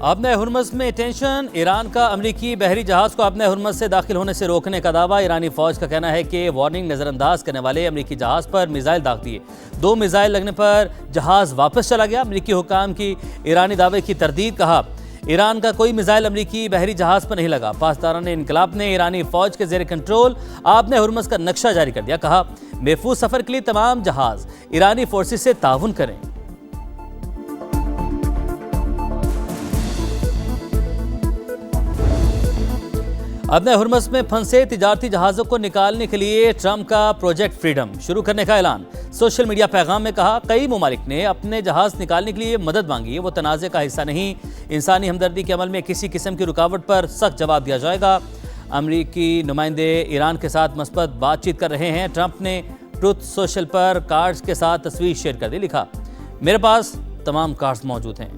आपने हुर्मज़ में tension. Iran का अमरीकी बहरी जहाज को आपने हुर्मज़ से दाखिल होने से रोकने का दावा। ईरानी फौज का कहना है कि वार्निंग नजरअंदाज करने वाले अमरीकी जहाज पर मिसाइल दाग दिए। 2 मिसाइल लगने पर जहाज वापस चला गया। अमरीकी हुकाम की ईरानी दावे की तरदीद। कहा ईरान का कोई मिसाइल अमरीकी बहरी जहाज पर नहीं लगा। पासदारान इनकलाब ने ईरानी फौज के जेर कंट्रोल आपने हुर्मज़ का नक्शा जारी कर दिया। कहा महफूज सफर के लिए तमाम जहाज ईरानी फोर्सेस से ताउन करें। अपने हुर्मज़ में फंसे तिजारती जहाज़ों को निकालने के लिए ट्रंप का प्रोजेक्ट फ्रीडम शुरू करने का ऐलान। सोशल मीडिया पैगाम में कहा कई ममालिक ने अपने जहाज़ निकालने के लिए मदद मांगी है, वो तनाज़े का हिस्सा नहीं। इंसानी हमदर्दी के अमल में किसी किस्म की रुकावट पर सख्त जवाब दिया जाएगा। अमरीकी नुमाइंदे ईरान के साथ मस्बत बातचीत कर रहे हैं। ट्रंप ने ट्रुथ सोशल पर कार्ड्स के साथ तस्वीर शेयर कर दी। लिखा मेरे पास तमाम कार्ड्स मौजूद हैं।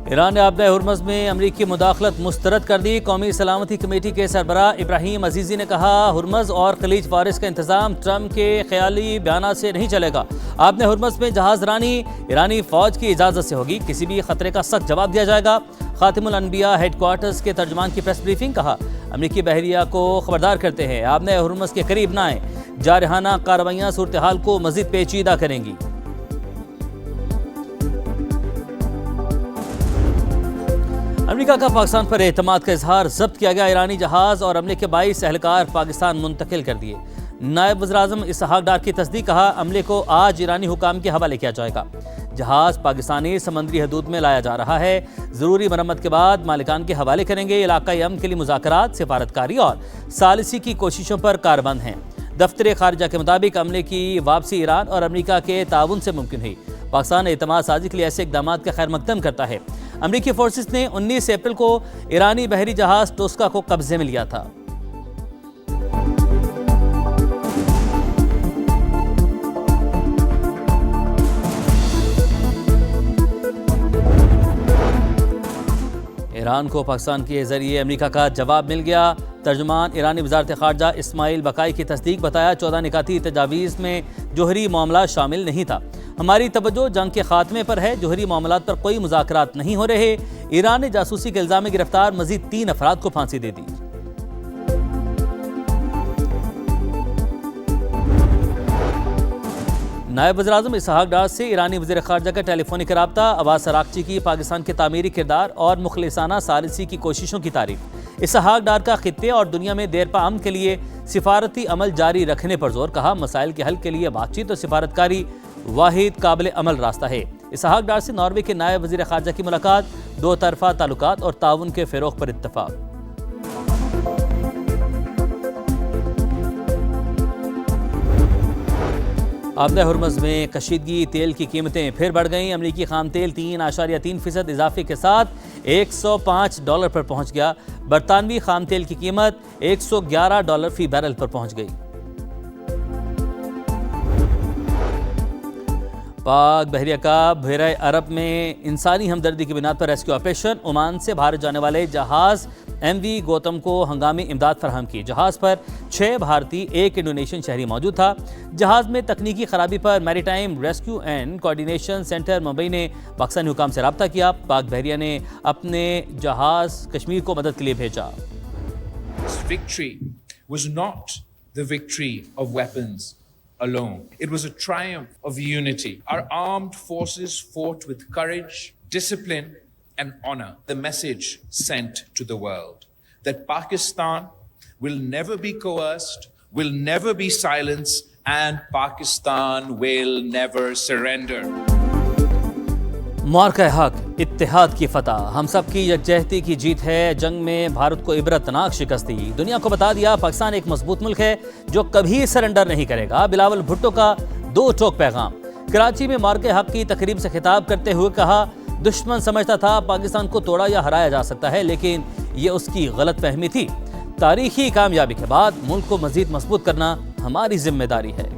ईरान ने आपने हुर्मज़ में अमरीकी मुदाखलत मुस्तरद कर दी। कौमी सलामती कमेटी के सरबराह इब्राहिम अजीज़ी ने कहा हुर्मज़ और खलीज फारिस का इंतजाम ट्रंप के ख्याली बयान से नहीं चलेगा। आपने हुर्मज़ में जहाज रानी ईरानी फौज की इजाज़त से होगी। किसी भी खतरे का सख्त जवाब दिया जाएगा। खातिमुल अनबिया हेडक्वार्टर्स के तर्जमान की प्रेस ब्रीफिंग। कहा अमरीकी बहरिया को खबरदार करते हैं आपने हुर्मज़ के करीब न आए। जारहाना कार्रवाइयाँ सूरत हाल को मज़ीद पेचीदा करेंगी। अमेरिका का पाकिस्तान पर एतमाद का इजहार। जब्त किया गया ईरानी जहाज और अमले के 22 एहलकार पाकिस्तान मुंतकिल कर दिए। नायब वज़ीर-ए-आज़म इसहाक डार की तस्दीक। कहा अमले को आज ईरानी हुकाम के हवाले किया जाएगा। जहाज पाकिस्तानी समंदरी हदूद में लाया जा रहा है। ज़रूरी मरम्मत के बाद मालिकान के हवाले करेंगे। इलाकाई अमन के लिए मुज़ाकरात, सिफारतकारी और सालिसी की कोशिशों पर कारबंद हैं। दफ्तर खारिजा के मुताबिक अमले की वापसी ईरान और अमरीका के ताउन से मुमकिन हुई। पाकिस्तान एतमाद साजी के लिए ऐसे इकदाम का खैर मकदम करता है। अमरीकी फोर्सेस ने 19 अप्रैल को ईरानी बहरी जहाज टोस्का को कब्जे में लिया था। ईरान को पाकिस्तान के जरिए अमेरिका का जवाब मिल गया। तर्जुमान ईरानी वज़ारत ख़ारजा इस्माइल बकाई की तस्दीक। बताया 14 निकाती तजावीज़ में जोहरी मामला शामिल नहीं था। हमारी तवज्जो जंग के खात्मे पर है। जोहरी मामलात पर कोई मुज़ाकरात नहीं हो रहे। ईरान ने जासूसी के इल्ज़ाम में गिरफ्तार मज़ीद 3 अफराद को फांसी दे दी। नायब वज़ीर-ए-आज़म इसहाक डार से ईरानी वज़ीर ख़ारजा का टेलीफोनिक रब्ता। अब्बास अराग़ची की पाकिस्तान के तामीरी किरदार और मुखलिसाना सालिसी की कोशिशों की तारीफ। इसहाक डार का खित्ते और दुनिया में देरपा अमन के लिए सिफारती अमल जारी रखने पर जोर। कहा मसाइल के हल के लिए बातचीत और सिफारतकारी वाहिद काबिल अमल रास्ता है। इसहाक डार से नॉर्वे के नायब वज़ीर ख़ारजा की मुलाकात। 2 तरफ़ा ताल्लुकात और ताउन के फ़रोग़ पर इत्तफ़ाक़। आपने हुर्मज़ में कशीदगी। तेल की कीमतें फिर बढ़ गईं। अमरीकी खाम तेल 3.3% इजाफे के साथ $105 पर पहुंच गया। बरतानवी खाम तेल की कीमत $111 फी बैरल पर पहुंच गई। पाक बहरिया का बहरे अरब में इंसानी हमदर्दी की बिना पर रेस्क्यू ऑपरेशन। ओमान से भारत जाने वाले जहाज MV गौतम को हंगामी इमदाद फराहम की। जहाज पर 6 भारतीय 1 इंडोनेशियन शहरी मौजूद था। जहाज में तकनीकी खराबी पर maritime rescue and coordination centre Mumbai ने पाकिस्तानी हुकाम से रब्ता किया। पाक बहरिया ने अपने जहाज कश्मीर को मदद के लिए भेजा। Victory was not the victory of weapons alone. It was a triumph of unity. Our armed forces fought with courage, discipline, and honor. The message sent to the world that Pakistan will never be coerced, will never be silenced, and Pakistan will never surrender. मार्का हक, इत्तेहाद की फतह, हम सब की यकजहती की जीत है। जंग में भारत को इबरतनाक शिकस्त दी। दुनिया को बता दिया पाकिस्तान एक मजबूत मुल्क है जो कभी सरेंडर नहीं करेगा। बिलावल भुट्टो का 2 टोक पैगाम। कराची में मार्का हक की तकरीब से खिताब करते हुए कहा दुश्मन समझता था पाकिस्तान को तोड़ा या हराया जा सकता है, लेकिन ये उसकी गलत फहमी थी। तारीखी कामयाबी के बाद मुल्क को मजीद मजबूत करना हमारी जिम्मेदारी है।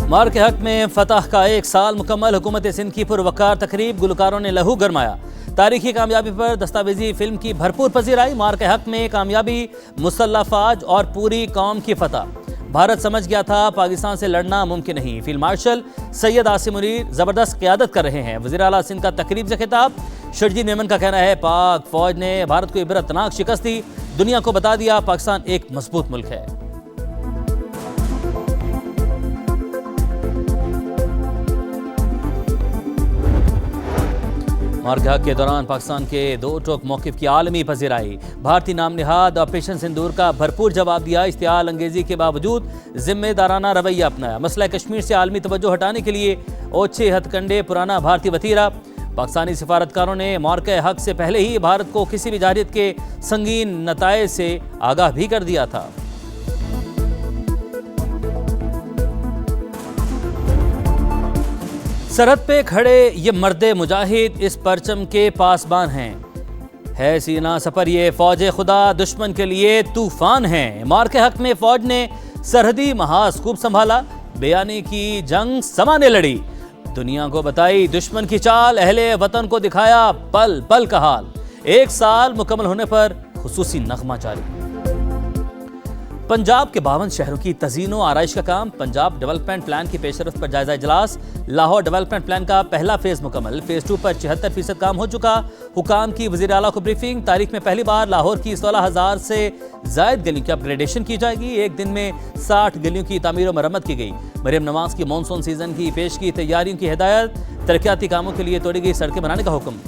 मार के हक में फतह का 1 साल मुकम्मल। हुकूमत सिंध की पुरवकार तकरीब। गुलकारों ने लहू गरमाया। तारीखी कामयाबी पर दस्तावेजी फिल्म की भरपूर पजीराई, मार के हक में कामयाबी, मुसल्लह फौज और पूरी कौम की फतह। भारत समझ गया था पाकिस्तान से लड़ना मुमकिन नहीं। फील्ड मार्शल सैयद आसिम मुनीर जबरदस्त क़यादत कर रहे हैं। वज़ीर आला सिंध का तकरीब से खिताब। शरजील मेमन का कहना है पाक फौज ने भारत को इबरतनाक शिकस्त दी, दुनिया को बता दिया पाकिस्तान एक मजबूत मुल्क है। मारकाट के दौरान पाकिस्तान के दो टोक मौक़िफ़ की आलमी पज़ीराई। भारतीय नाम निहाद ऑपरेशन सिंदूर का भरपूर जवाब दिया। इश्तियाल अंगेजी के बावजूद जिम्मेदाराना रवैया अपनाया। मसला कश्मीर से आलमी तवज्जो हटाने के लिए ओछे हथकंडे पुराना भारतीय वतीरा। पाकिस्तानी सिफारतकारों ने मारके हक से पहले ही भारत को किसी भी जारियत के संगीन नताए से आगाह भी कर दिया था। सरहद पे खड़े ये मर्दे मुजाहिद इस परचम के पासबान हैं। है सीना सफर ये फौज खुदा दुश्मन के लिए तूफान है। मार के हक में फौज ने सरहदी महाज खूब संभाला, बेयानी की जंग समाने लड़ी। दुनिया को बताई दुश्मन की चाल, अहले वतन को दिखाया पल पल का हाल। 1 साल मुकम्मल होने पर खुसूसी नगमा जारी। पंजाब के 52 शहरों की तज़ीन व आराइश का काम। पंजाब डेवलपमेंट प्लान की पेशरफ पर जायजा इजलास। लाहौर डेवलपमेंट प्लान का पहला फेज मुकम्मल। फेज 2 पर 76% काम हो चुका। हुकाम की वज़ीर आला को ब्रीफिंग। तारीख में पहली बार लाहौर की 16,000 से जायद गलियों की अपग्रेडेशन की जाएगी। एक दिन में 60 गलियों की तामीर और मरम्मत की गई। मरियम नवाज की मानसून सीजन की पेश की तैयारियों की हिदायत। तरक्याती कामों के लिए तोड़ी गई सड़कें बनाने का हुक्म।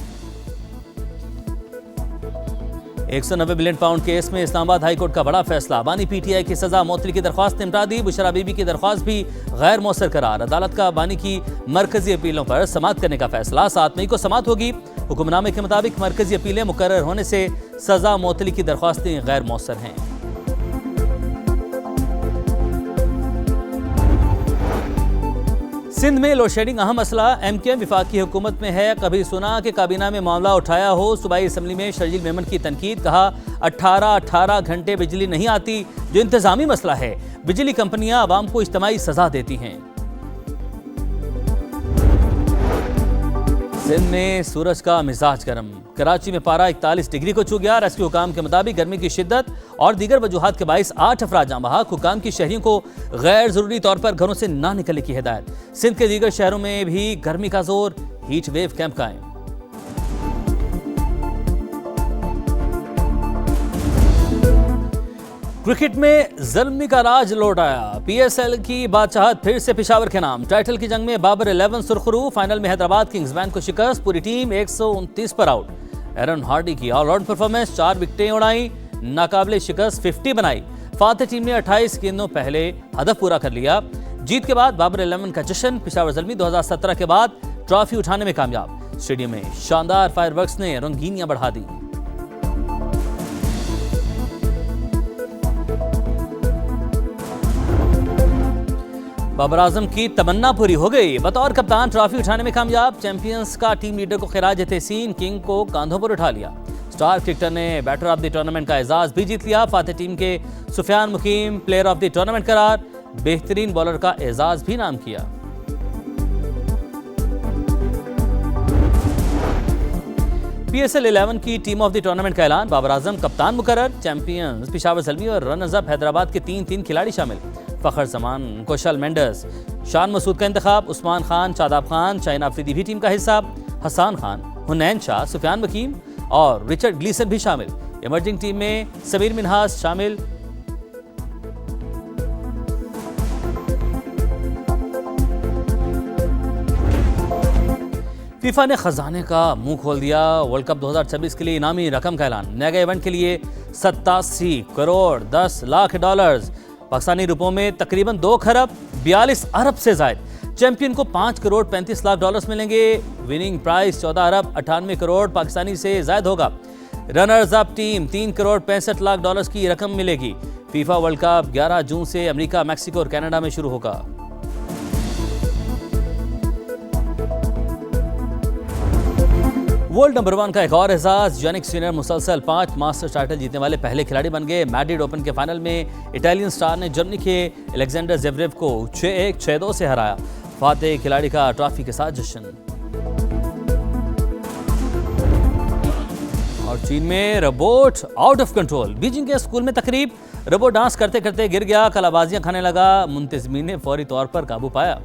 190 बिलियन पाउंड केस में इस्लामाबाद हाई कोर्ट का बड़ा फैसला। बानी पीटीआई की सजा मौतली की दरख्वास्त निपटा दी। बुशरा बीबी की दरख्वास्त भी गैर मौसर करार। अदालत का बानी की मरकजी अपीलों पर समाअत करने का फैसला। 7 मई को समाअत होगी। हुक्मनामे के मुताबिक मरकजी अपीलें मुकर्रर होने से सजा मौतली की दरख्वास्तें गैर मौसर हैं। सिंध में लोड शेडिंग अहम मसला। एमकेएम विफाकी हुकूमत में है, कभी सुना कि काबीना में मामला उठाया हो। सूबाई असम्बली में शरजील मेमन की तनकीद। कहा 18 घंटे बिजली नहीं आती जो इंतजामी मसला है। बिजली कंपनियां आवाम को इज्तिमाई सजा देती हैं। सिंध में सूरज का मिजाज गर्म। कराची में पारा 41 डिग्री को छू गया। रेस्क्यू हुकाम के मुताबिक गर्मी की शिद्दत और दीगर वजूहात के बाइस 8 अफराद जाँ बहक। हुकाम की शहरियों को गैर जरूरी तौर पर घरों से ना निकलने की हिदायत। सिंध के दीगर शहरों में भी गर्मी का जोर। हीट वेव कैंप कायम। क्रिकेट में ज़ल्मी का राज लौट आया। पीएसएल की बादशाहत फिर से पेशावर के नाम। टाइटल की जंग में बाबर 11 सुरखरू। फाइनल में हैदराबाद किंग्स बैंड को शिकस्त। पूरी टीम 129 पर आउट। एरन हार्डी की ऑलराउंड परफॉर्मेंस। 4 विकेटें उड़ाई, नाकाबिले शिकस्त 50 बनाई। फातेह टीम ने 28 गेंदों पहले हदफ पूरा कर लिया। जीत के बाद बाबर 11 का जश्न। पेशावर ज़ल्मी 2017 के बाद ट्रॉफी उठाने में कामयाब। स्टेडियम में शानदार फायरवर्क्स ने रंगीनियां बढ़ा दी। बाबर आजम की तमन्ना पूरी हो गई। बतौर कप्तान ट्रॉफी उठाने में कामयाब। चैंपियंस का टीम लीडर को खिराज तहसीन। किंग को कांधों पर उठा लिया। स्टार क्रिकेटर ने बैटर ऑफ द टूर्नामेंट का एजाज भी जीत लिया। फातेह टीम के सुफियान मुकीम प्लेयर ऑफ द टूर्नामेंट करार। बेहतरीन बॉलर का एजाज भी नाम किया। पीएसएल 11 की टीम ऑफ द टूर्नामेंट का ऐलान। बाबर आजम कप्तान मुकर्रर। चैंपियंस पेशावर ज़ल्मी और रनर्स अप हैदराबाद के 3 खिलाड़ी शामिल। फखर जमान, कुशल मेंडस, शान मसूद का इंतखाब। उस्मान खान, शादाब खान, शाहीन आफरीदी भी टीम का हिस्सा। हसान खान, हुनैन शाह, सुफियान वकीम और रिचर्ड ग्लीसन भी शामिल। इमर्जिंग टीम में समीर मिन्हास शामिल। फीफा ने खजाने का मुंह खोल दिया। वर्ल्ड कप 2026 के लिए इनामी रकम का ऐलान। मेगा इवेंट के लिए 87 करोड़ 10 लाख डॉलर्स, पाकिस्तानी रुपयों में तकरीबन 2 खरब 42 अरब से जायद। चैंपियन को 5 करोड़ 35 लाख डॉलर्स मिलेंगे। विनिंग प्राइस 14 अरब 98 करोड़ पाकिस्तानी से जायद होगा। Runners up team 3 crore 65 lakh dollars की रकम मिलेगी। फीफा वर्ल्ड कप 11 जून से अमेरिका, मैक्सिको और कनाडा में शुरू होगा। वर्ल्ड नंबर 1 का एक और एजाज। यानिक सिनर मुसलसल 5 मास्टर्स टाइटल जीतने वाले पहले खिलाड़ी बन गए। मैड्रिड ओपन के फाइनल में इटालियन स्टार ने जर्मनी के अलेक्जेंडर ज़वेरेव को 6-1, 6-2 से हराया। फातेह खिलाड़ी का ट्रॉफी के साथ जश्न। और चीन में robot out of control. Beijing के स्कूल में तकरीब, रोबोट डांस करते करते गिर गया, कलाबाजियां खाने लगा, मुंतजमीन ने फौरी तौर पर काबू पाया।